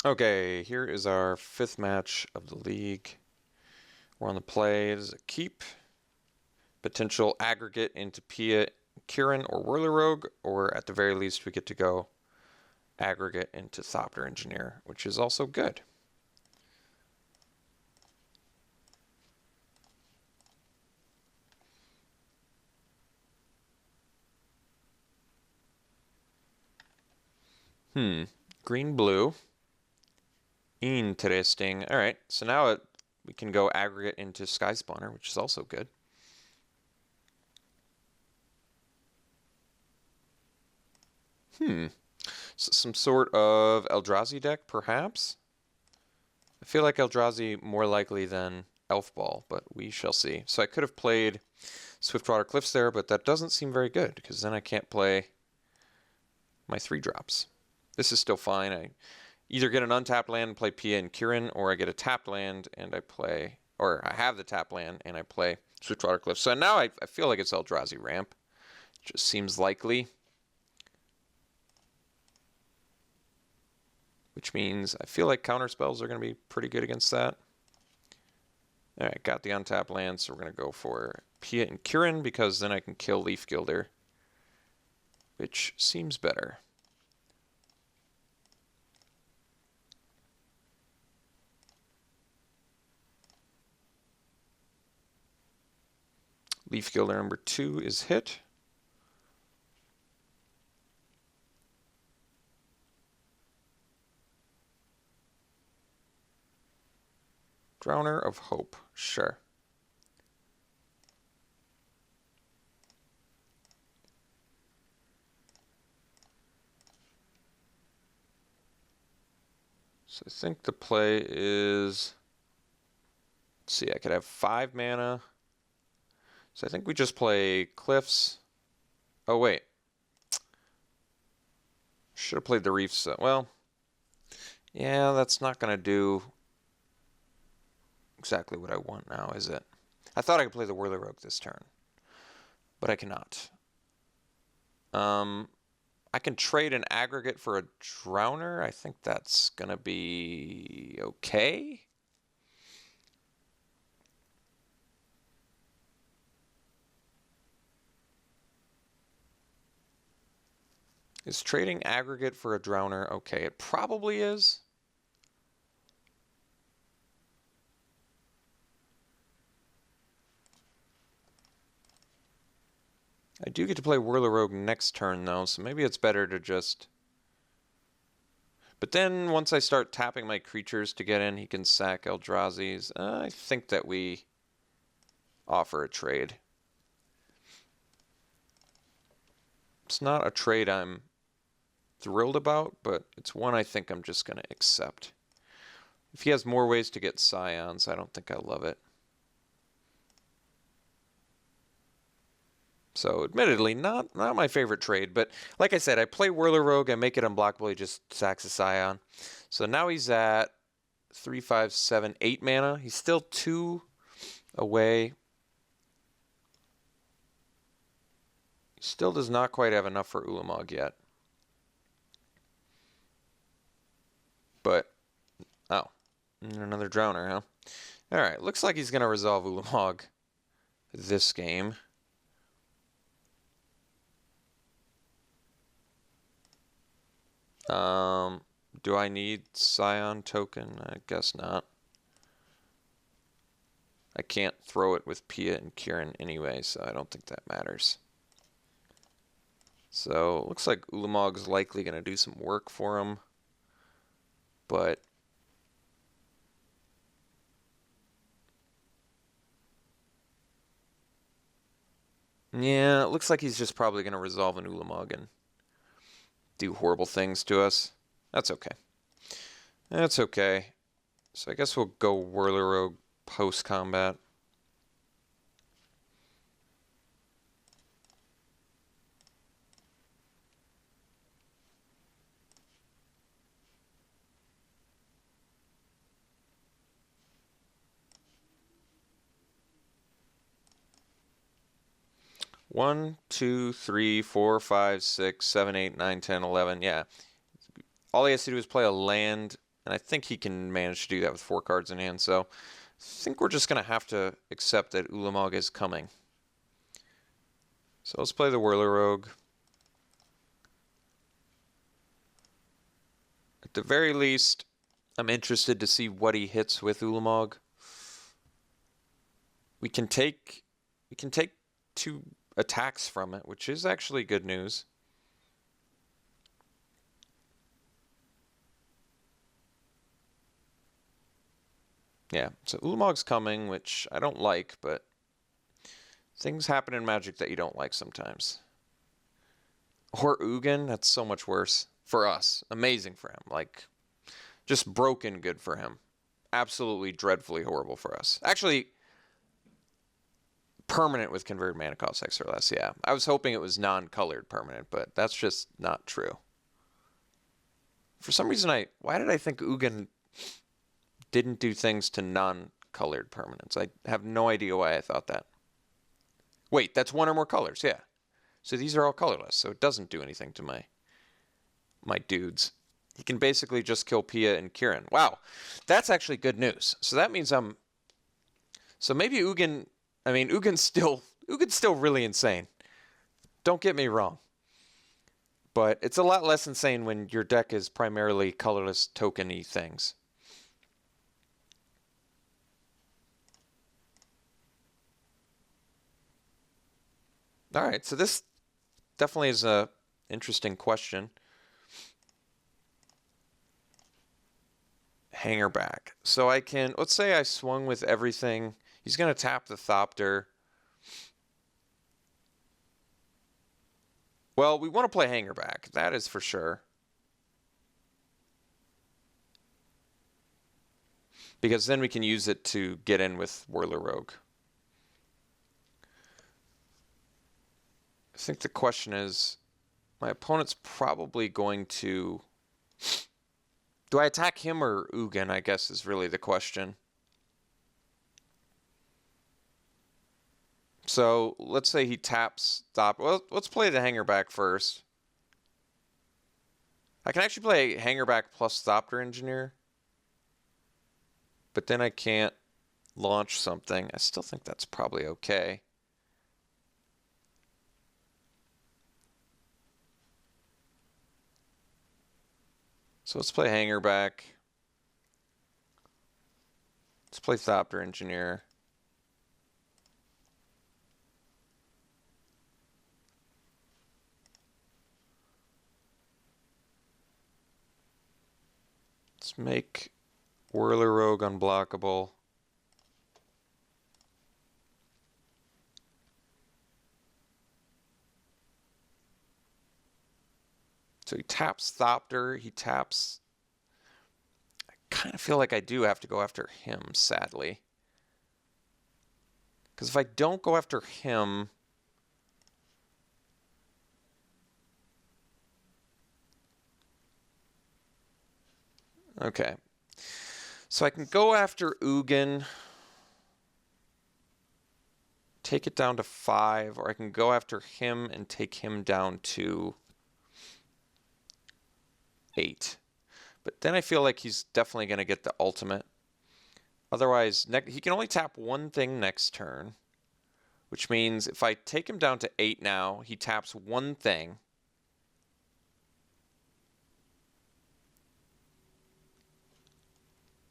Okay, here is our 5th match of the league. We're on the play. This is a keep. Potential aggregate into Pia, Kieran, or Whirler Rogue, or at the very least we get to go aggregate into Thopter Engineer, which is also good. Green, blue. Interesting. All right, so now we can go aggregate into Sky Spawner, which is also good. So some sort of Eldrazi deck, perhaps? I feel like Eldrazi more likely than Elf Ball, but we shall see. So I could have played Swiftwater Cliffs there, but that doesn't seem very good, because then I can't play my 3-drops. This is still fine. I either get an untapped land and play Pia and Kieran, or I get a tapped land and I play, or I have the tapped land and I play Swiftwater Cliffs. So now I feel like it's Eldrazi Ramp. It just seems likely. Which means I feel like counter spells are going to be pretty good against that. All right, got the untapped land, so we're going to go for Pia and Kieran because then I can kill Leaf Gilder, which seems better. Leaf Gilder number 2 is hit. Drowner of Hope, sure. So I think the play is, let's see, I could have 5 mana. So I think we just play Cliffs. Oh, wait. Should have played the Reefs. Well, yeah, that's not going to do exactly what I want now, is it? I thought I could play the Whirler Rogue this turn, but I cannot. I can trade an aggregate for a Drowner. I think that's going to be okay. Is trading aggregate for a Drowner okay? It probably is. I do get to play Whirler Rogue next turn, though, so maybe it's better to just... But then, once I start tapping my creatures to get in, he can sack Eldrazi's. I think that we offer a trade. It's not a trade I'm thrilled about, but it's one I think I'm just going to accept. If he has more ways to get Scions, I don't think I love it. So, admittedly, not my favorite trade, but like I said, I play Whirler Rogue, I make it unblockable, he just sacks a Scion. So now he's at 3, 5, 7, 8 mana. He's still 2 away. He still does not quite have enough for Ulamog yet. But, oh, another Drowner, huh? Alright, looks like he's going to resolve Ulamog this game. Do I need Scion token? I guess not. I can't throw it with Pia and Kieran anyway, so I don't think that matters. So, it looks like Ulamog's likely going to do some work for him. But... yeah, it looks like he's just probably going to resolve an Ulamog and do horrible things to us. That's okay. That's okay. So I guess we'll go Whirler Rogue post-combat. One, two, three, 4, 5, 6, 7, 8, 9, 10, 11. Yeah. All he has to do is play a land and I think he can manage to do that with 4 cards in hand, so I think we're just going to have to accept that Ulamog is coming. So let's play the Whirler Rogue. At the very least, I'm interested to see what he hits with Ulamog. We can take 2 attacks from it, which is actually good news. Yeah, so Ulamog's coming, which I don't like, but things happen in Magic that you don't like sometimes. Or Ugin, that's so much worse for us. Amazing for him. Like, just broken good for him. Absolutely dreadfully horrible for us. Actually, permanent with converted mana cost X or less, yeah. I was hoping it was non-colored permanent, but that's just not true. For some reason, why did I think Ugin didn't do things to non-colored permanents? I have no idea why I thought that. Wait, that's 1 or more colors, yeah. So these are all colorless, so it doesn't do anything to my dudes. He can basically just kill Pia and Kieran. Wow, that's actually good news. So that means so maybe Ugin. I mean, Ugin's still really insane. Don't get me wrong. But it's a lot less insane when your deck is primarily colorless token-y things. All right, so this definitely is a interesting question. Hanger back. So I can, let's say I swung with everything. He's going to tap the Thopter. Well, we want to play hanger back. That is for sure. Because then we can use it to get in with Whirler Rogue. I think the question is, my opponent's probably going to... Do I attack him or Ugin, I guess, is really the question. So let's say he taps Thopter. Well, let's play the hanger back first. I can actually play hanger back plus Thopter Engineer. But then I can't launch something. I still think that's probably okay. So let's play hanger back. Let's play Thopter Engineer. Let's make Whirler Rogue unblockable. So he taps Thopter, he taps... I kind of feel like I do have to go after him, sadly. Because if I don't go after him... Okay. So I can go after Ugin, take it down to 5, or I can go after him and take him down to 8. But then I feel like he's definitely going to get the ultimate. Otherwise, he can only tap 1 thing next turn, which means if I take him down to 8 now, he taps 1 thing.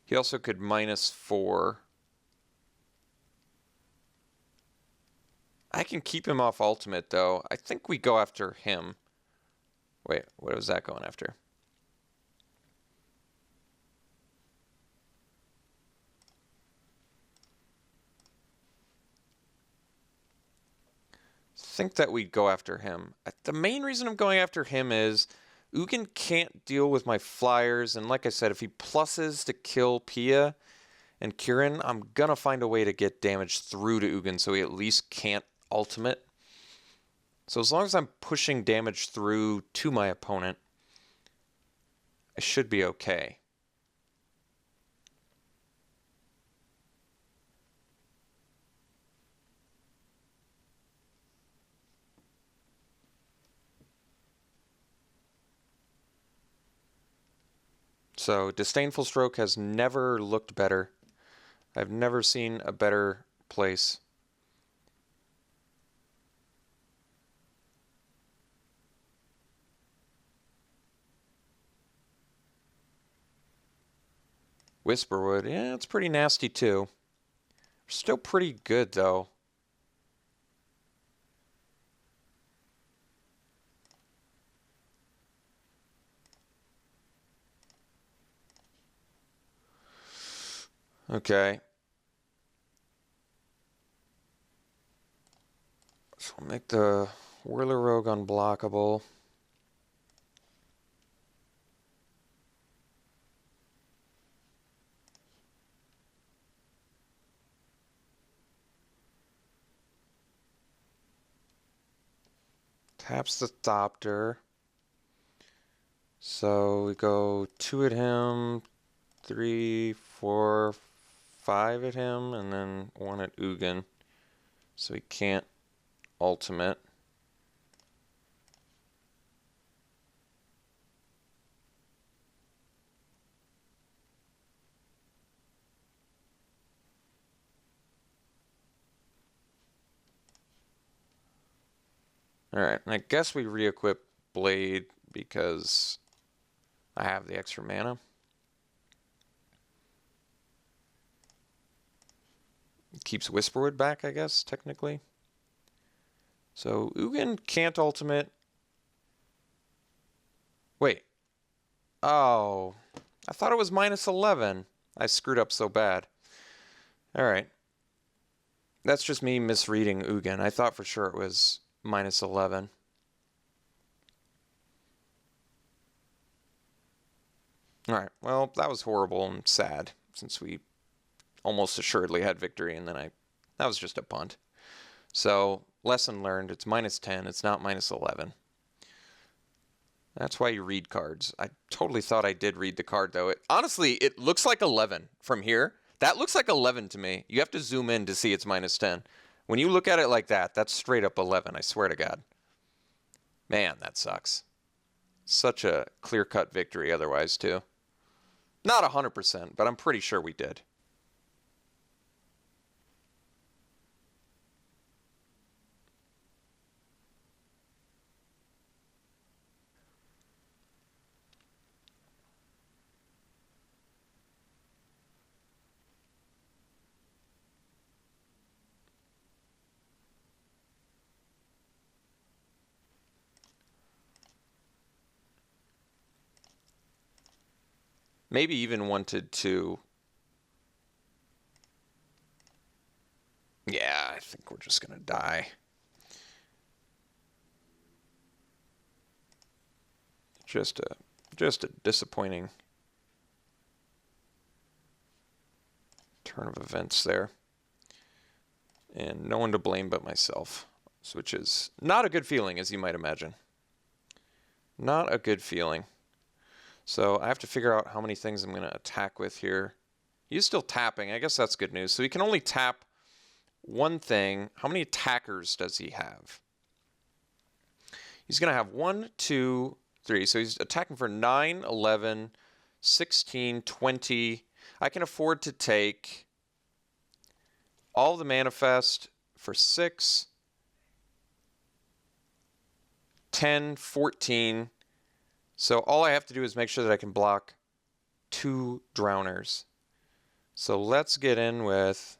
He also could -4. I can keep him off ultimate, though. I think we go after him. Wait, what was that going after? I think that we'd go after him. The main reason I'm going after him is Ugin can't deal with my flyers, and like I said, if he pluses to kill Pia and Kieran, I'm gonna find a way to get damage through to Ugin so he at least can't ultimate. So as long as I'm pushing damage through to my opponent, I should be okay. So Disdainful Stroke has never looked better. I've never seen a better place. Whisperwood, yeah, it's pretty nasty too. Still pretty good though. Okay. So we'll make the Whirler Rogue unblockable. Taps the Thopter. So we go 2 at him, 3, 4, 5 at him, and then 1 at Ugin. So he can't ultimate. Alright, and I guess we re-equip Blade because I have the extra mana. Keeps Whisperwood back, I guess, technically. So Ugin can't ultimate. Wait. Oh. I thought it was -11. I screwed up so bad. Alright. That's just me misreading Ugin. I thought for sure it was -11. Alright, well, that was horrible and sad, since we almost assuredly had victory, and then that was just a punt. So, lesson learned, it's -10, it's not -11. That's why you read cards. I totally thought I did read the card, though. Honestly, it looks like 11 from here. That looks like 11 to me. You have to zoom in to see it's -10. When you look at it like that, that's straight up 11, I swear to God. Man, that sucks. Such a clear-cut victory otherwise, too. Not 100%, but I'm pretty sure we did. Maybe even wanted to... Yeah, I think we're just going to die. Just a disappointing turn of events there. And no one to blame but myself, which is not a good feeling, as you might imagine. Not a good feeling. So I have to figure out how many things I'm going to attack with here. He's still tapping. I guess that's good news. So he can only tap one thing. How many attackers does he have? He's going to have 1, 2, 3. So he's attacking for 9, 11, 16, 20. I can afford to take all the manifest for 6, 10, 14. So all I have to do is make sure that I can block 2 drowners. So let's get in with...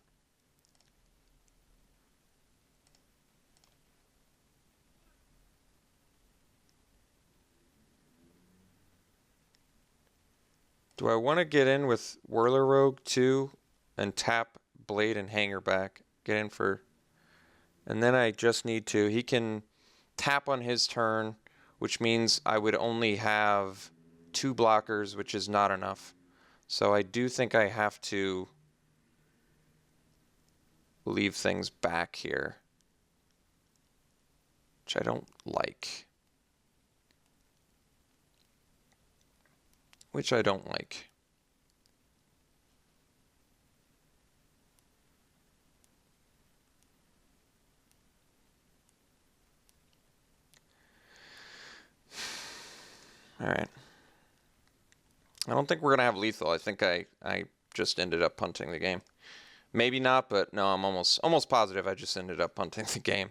Do I want to get in with Whirler Rogue too and tap Blade and Hanger back? Get in for... And then I just need to... He can tap on his turn, which means I would only have 2 blockers, which is not enough. So I do think I have to leave things back here, which I don't like. Which I don't like. All right. I don't think we're going to have lethal. I think I just ended up punting the game. Maybe not, but no, I'm almost positive I just ended up punting the game.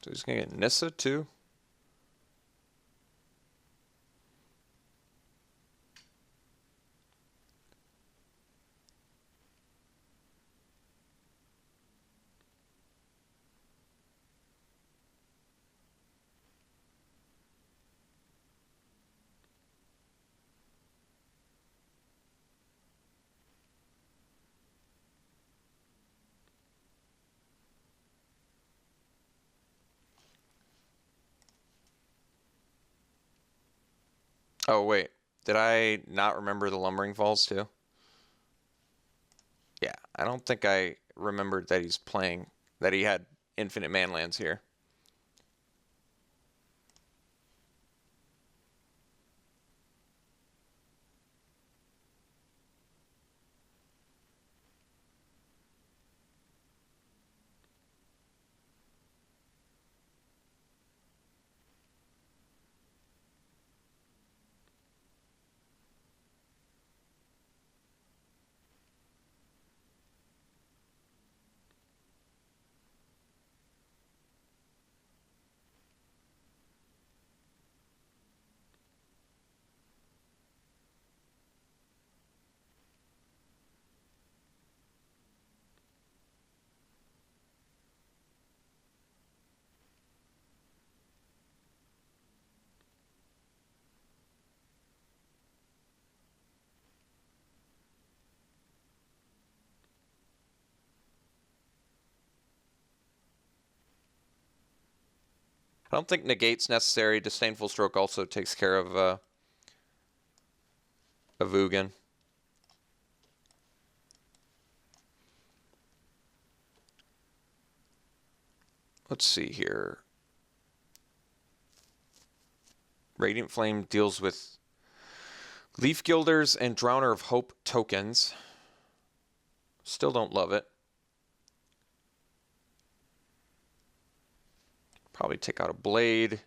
So he's going to get Nissa too. Oh, wait. Did I not remember the Lumbering Falls too? Yeah, I don't think I remembered that that he had infinite manlands here. I don't think negate's necessary. Disdainful Stroke also takes care of Ugin. Let's see here. Radiant Flame deals with Leaf Gilders and Drowner of Hope tokens. Still don't love it. Probably take out a Blade.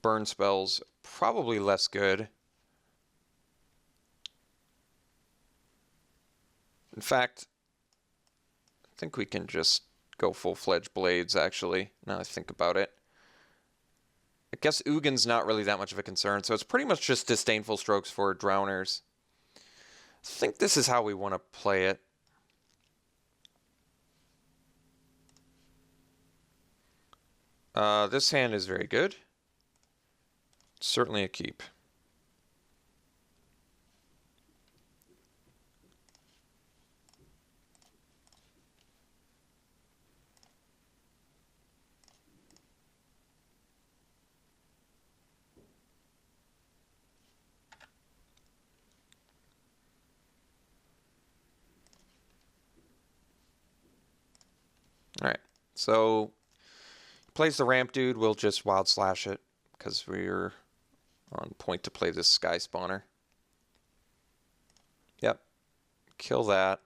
Burn spells, probably less good. In fact, I think we can just go full-fledged Blades, actually, now I think about it. I guess Ugin's not really that much of a concern, so it's pretty much just Disdainful Strokes for Drowners. I think this is how we want to play it. This hand is very good. Certainly a keep. Alright, so plays the ramp dude, we'll just wild slash it because we're on point to play this sky spawner. Yep, kill that.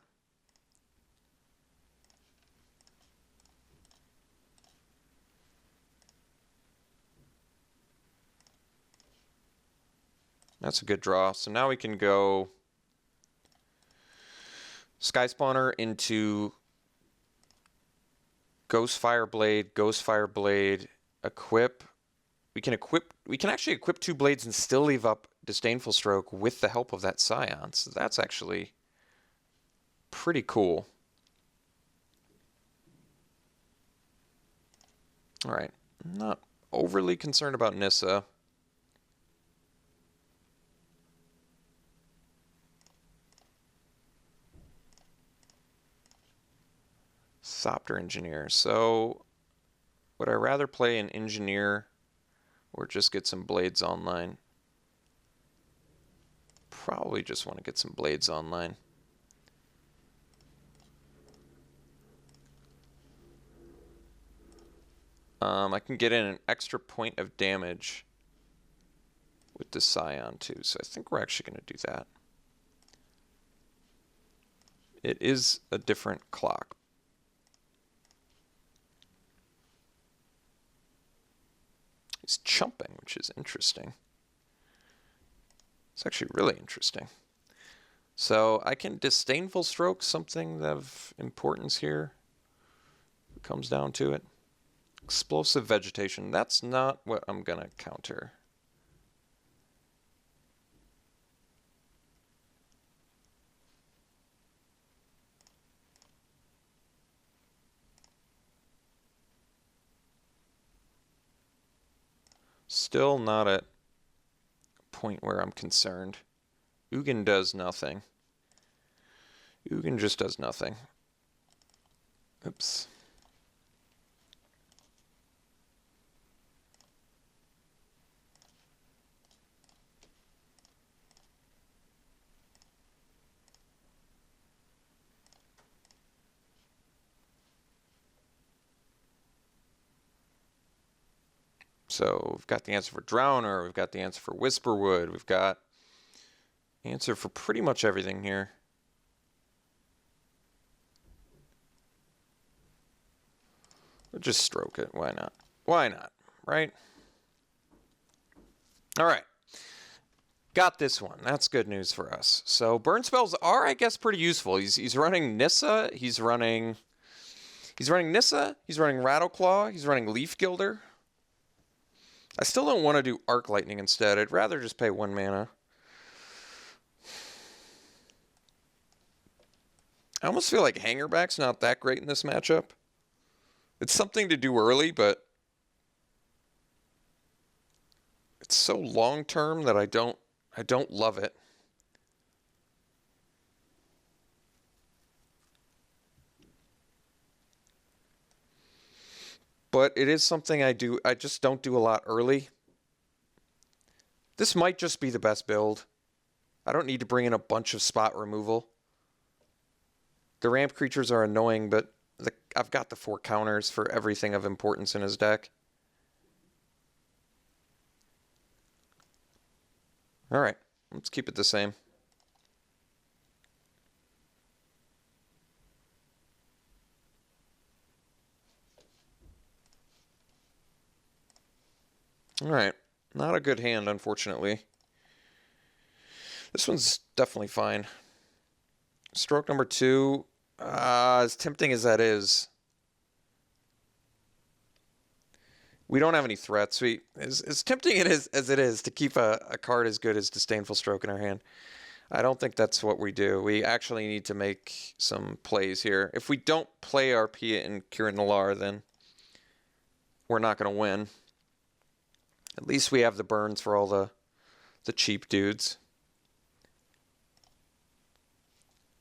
That's a good draw. So now we can go Sky Spawner into Ghostfire Blade, equip. We can actually equip 2 blades and still leave up Disdainful Stroke with the help of that Scion. So that's actually pretty cool. All right. I'm not overly concerned about Nissa. Thopter Engineer. So would I rather play an Engineer or just get some Blades online? Probably just want to get some Blades online. I can get in an extra point of damage with the Scion too, so I think we're actually going to do that. It is a different clock. He's chumping, which is interesting. It's actually really interesting. So I can Disdainful Stroke something of importance here. It comes down to it. Explosive Vegetation. That's not what I'm going to counter. Still not at a point where I'm concerned. Ugin does nothing. Ugin just does nothing. Oops. So we've got the answer for Drowner, we've got the answer for Whisperwood, we've got the answer for pretty much everything here. We'll just stroke it. Why not? Why not? Right? All right. Got this one. That's good news for us. So burn spells are, I guess, pretty useful. He's running Nissa. He's running Nissa. He's running Rattleclaw. He's running Leaf Gilder. I still don't want to do Arc Lightning instead. I'd rather just pay 1 mana. I almost feel like Hangerback's not that great in this matchup. It's something to do early, but it's so long term that I don't love it. But it is something I just don't do a lot early. This might just be the best build. I don't need to bring in a bunch of spot removal. The ramp creatures are annoying, but I've got the 4 counters for everything of importance in his deck. All right, let's keep it the same. All right, not a good hand, unfortunately. This one's definitely fine. Stroke number 2, as tempting as that is, we don't have any threats. As tempting as it is to keep a card as good as Disdainful Stroke in our hand, I don't think that's what we do. We actually need to make some plays here. If we don't play our Pia and Kiran Nalaar, then we're not going to win. At least we have the burns for all the cheap dudes.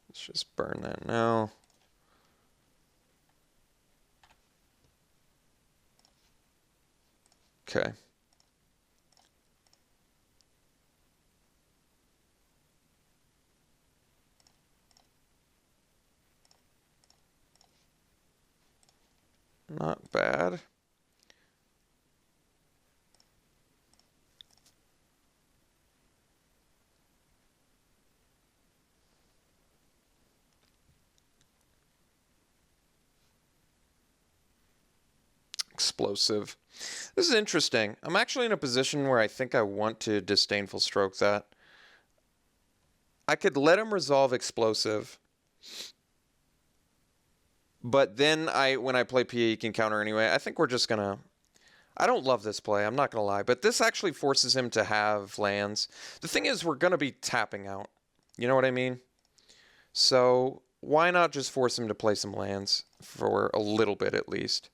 Let's just burn that now. Okay. Not bad. Explosive. This is interesting. I'm actually in a position where I think I want to Disdainful Stroke that. I could let him resolve Explosive, but then when I play PA, he can counter anyway. I think we're just gonna I don't love this play, I'm not going to lie, but this actually forces him to have lands. The thing is, we're going to be tapping out. You know what I mean? So why not just force him to play some lands for a little bit at least?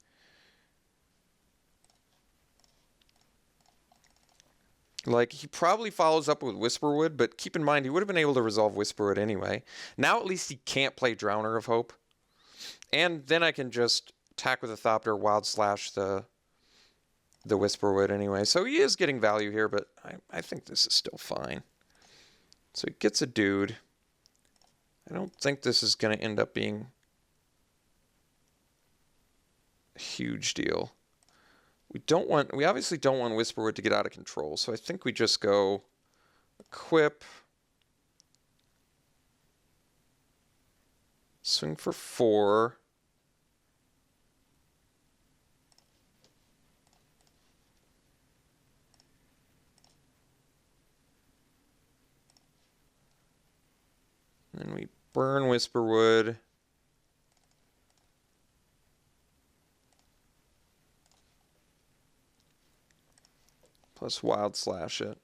Like, he probably follows up with Whisperwood, but keep in mind, he would have been able to resolve Whisperwood anyway. Now at least he can't play Drowner of Hope. And then I can just attack with a Thopter, Wild Slash the Whisperwood anyway. So he is getting value here, but I think this is still fine. So he gets a dude. I don't think this is going to end up being a huge deal. We obviously don't want Whisperwood to get out of control, so I think we just go equip, swing for 4. Then we burn Whisperwood. Plus Wild Slash it.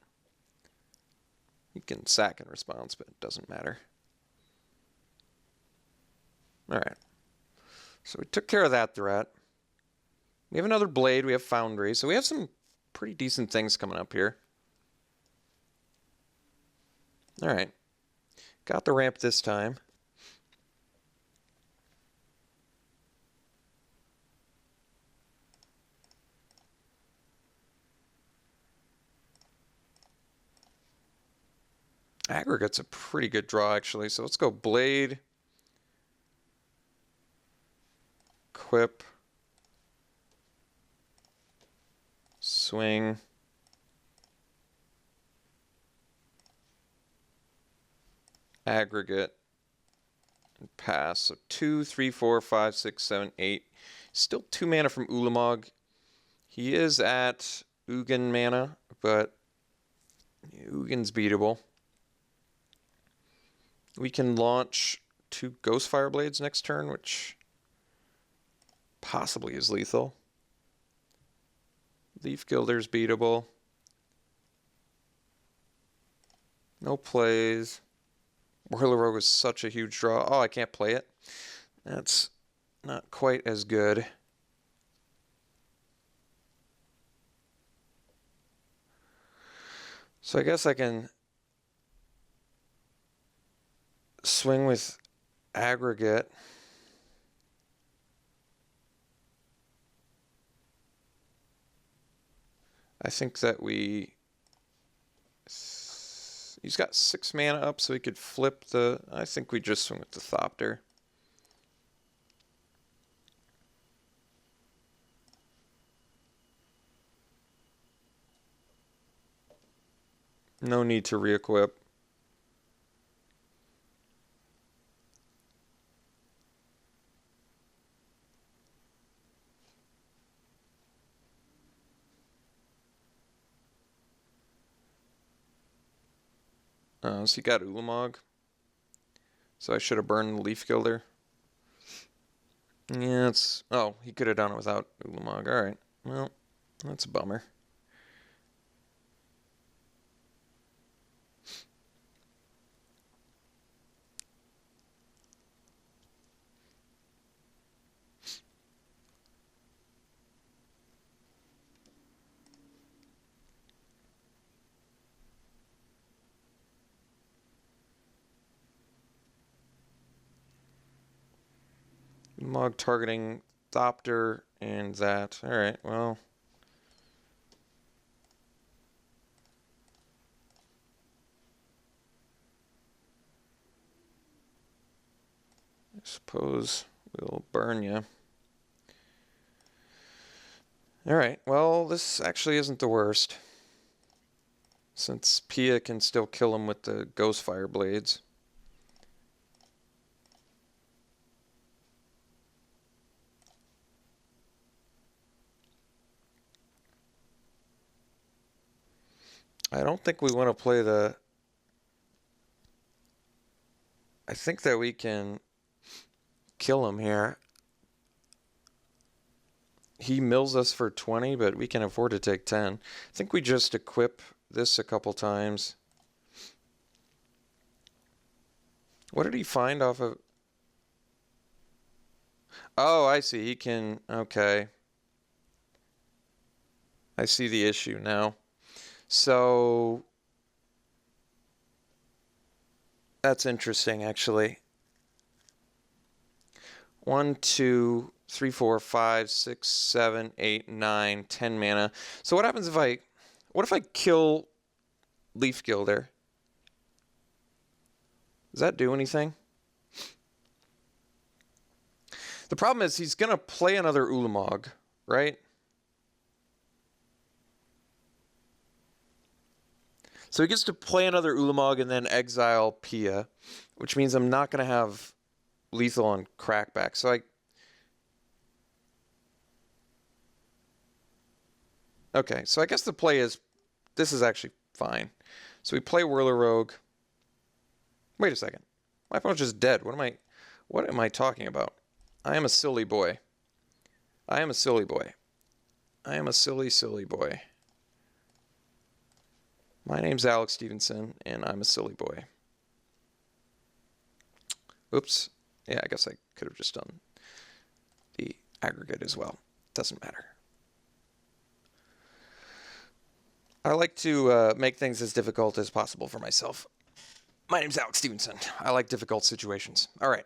You can sack in response, but it doesn't matter. Alright. So we took care of that threat. We have another Blade, we have Foundry, so we have some pretty decent things coming up here. Alright. Got the ramp this time. Aggregate's a pretty good draw, actually. So let's go Blade. Equip. Swing. Aggregate. And pass. So 2, 3, 4, 5, 6, 7, 8. Still 2 mana from Ulamog. He is at Ugin mana, but Ugin's beatable. We can launch 2 Ghostfire Blades next turn, which possibly is lethal. Leaf Gilder's beatable. No plays. Boiler Rogue is such a huge draw. Oh, I can't play it. That's not quite as good. So I guess I can swing with Aggregate. I think that he's got 6 mana up, so he could flip the... I think we just swing with the Thopter. No need to re-equip. So he got Ulamog. So I should have burned the Leaf Gilder. Yeah, it's... Oh, he could have done it without Ulamog. Alright. Well, that's a bummer. Ulamog targeting Thopter and that. Alright, well... I suppose we'll burn you. Alright, well, this actually isn't the worst. Since Pia can still kill him with the Ghostfire Blades. I don't think we want to play the... I think that we can kill him here. He mills us for 20, but we can afford to take 10. I think we just equip this a couple times. What did he find off of? Oh, I see. He can... Okay. I see the issue now. So... That's interesting, actually. 1, 2, 3, 4, 5, 6, 7, 8, 9, 10 mana. So what happens if I... What if I kill Leaf Gilder? Does that do anything? The problem is he's going to play another Ulamog, right? So he gets to play another Ulamog and then exile Pia, which means I'm not going to have lethal on Crackback. So okay, so I guess the play is, this is actually fine. So we play Whirler Rogue. Wait a second. My opponent's just dead. What am I talking about? I am a silly boy. I am a silly boy. I am a silly, silly boy. My name's Alex Stephenson, and I'm a silly boy. Oops. Yeah, I guess I could have just done the aggregate as well. Doesn't matter. I like to make things as difficult as possible for myself. My name's Alex Stephenson. I like difficult situations. All right.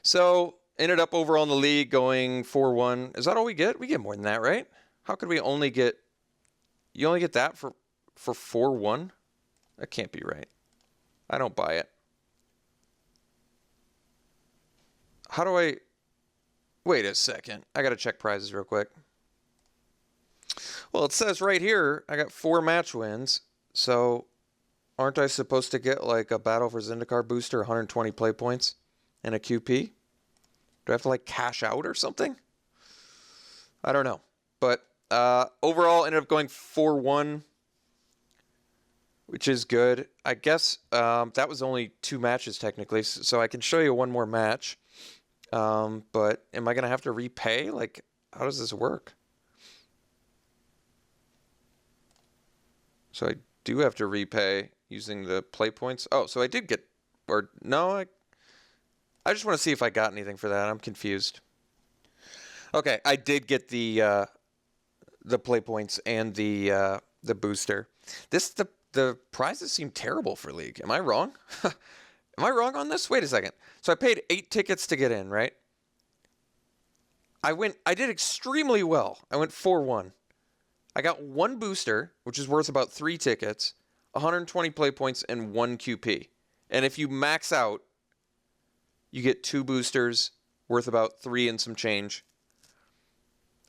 So, ended up overall in the league going 4-1. Is that all we get? We get more than that, right? How could we only get... You only get that for 4-1? That can't be right. I don't buy it. How do I... Wait a second. I got to check prizes real quick. Well, it says right here I got 4 match wins. So, aren't I supposed to get like a Battle for Zendikar booster, 120 play points, and a QP? Do I have to like cash out or something? I don't know. But overall, ended up going 4-1, which is good. I guess that was only 2 matches technically, so I can show you one more match. But am I going to have to repay? Like, how does this work? So I do have to repay using the play points. Oh, so I did get, or no, I just want to see if I got anything for that. I'm confused. Okay, I did get the play points and the booster. The prizes seem terrible for League. Am I wrong? Am I wrong on this? Wait a second. So I paid 8 tickets to get in, right? I did extremely well. I went 4-1. I got 1 booster, which is worth about 3 tickets, 120 play points, and 1 QP. And if you max out, you get 2 boosters worth about 3 and some change.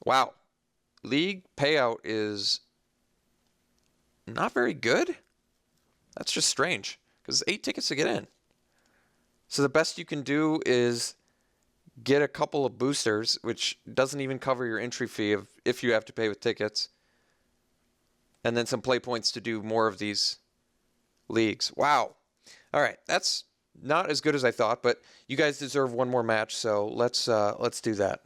Wow. League payout is not very good. That's just strange, because 8 tickets to get in. So the best you can do is get a couple of boosters, which doesn't even cover your entry fee if you have to pay with tickets. And then some play points to do more of these leagues. Wow. All right, that's not as good as I thought, but you guys deserve one more match, so let's do that.